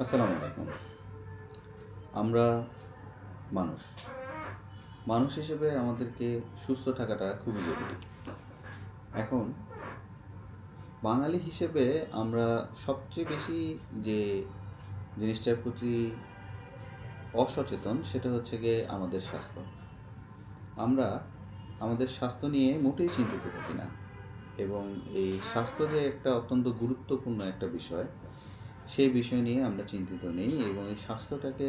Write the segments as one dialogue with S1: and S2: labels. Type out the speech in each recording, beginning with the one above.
S1: আসসালামু আলাইকুম। আমরা মানুষ। মানুষ হিসেবে আমাদেরকে সুস্থ থাকাটা খুবই জরুরি। এখন বাঙালি হিসেবে আমরা সবচেয়ে বেশি যে জিনিসটার প্রতি অসচেতন সেটা হচ্ছে গিয়ে আমাদের স্বাস্থ্য। আমরা আমাদের স্বাস্থ্য নিয়ে মোটেই চিন্তিত থাকি না এবং এই স্বাস্থ্য যে একটা অত্যন্ত গুরুত্বপূর্ণ একটা বিষয়, সেই বিষয় নিয়ে আমরা চিন্তিত নেই এবং এই স্বাস্থ্যটাকে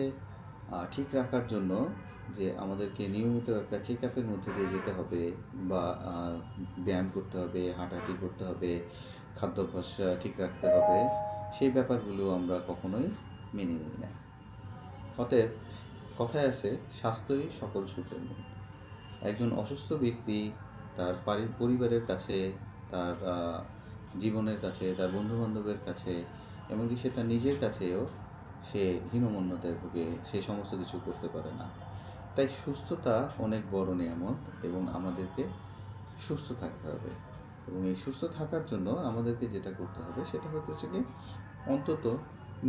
S1: ঠিক রাখার জন্য যে আমাদেরকে নিয়মিত একটা চেকআপের মধ্যে দিয়ে যেতে হবে বা ব্যায়াম করতে হবে, হাঁটাহাঁটি করতে হবে, খাদ্যাভ্যাস ঠিক রাখতে হবে, সেই ব্যাপারগুলো আমরা কখনোই মেনে নিই না। অতএব কথায় আছে, স্বাস্থ্যই সকল সুখের মূল। একজন অসুস্থ ব্যক্তি তার পরিবারের কাছে, তার জীবনের কাছে, তার বন্ধুবান্ধবের কাছে, এমনকি সে তার নিজের কাছেও সে হীনমন্যতায় ভুগে, সে সমস্ত কিছু করতে পারে না। তাই সুস্থতা অনেক বড় নিয়ামত এবং আমাদেরকে সুস্থ থাকতে হবে। এবং এই সুস্থ থাকার জন্য আমাদেরকে যেটা করতে হবে সেটা হচ্ছে কি, অন্তত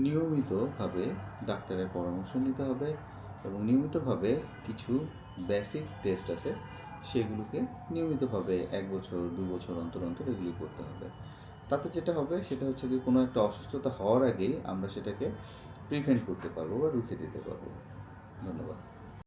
S1: নিয়মিতভাবে ডাক্তারের পরামর্শ নিতে হবে এবং নিয়মিতভাবে কিছু বেসিক টেস্ট আছে, সেগুলোকে নিয়মিতভাবে 1 বছর 2 বছর অন্তর অন্তর এগুলি করতে হবে। তাতে যেটা হবে সেটা হচ্ছে কি, কোনো একটা অসুস্থতা হওয়ার আগেই আমরা সেটাকে প্রিভেন্ট করতে পারবো বা রুখে দিতে পারবো। ধন্যবাদ।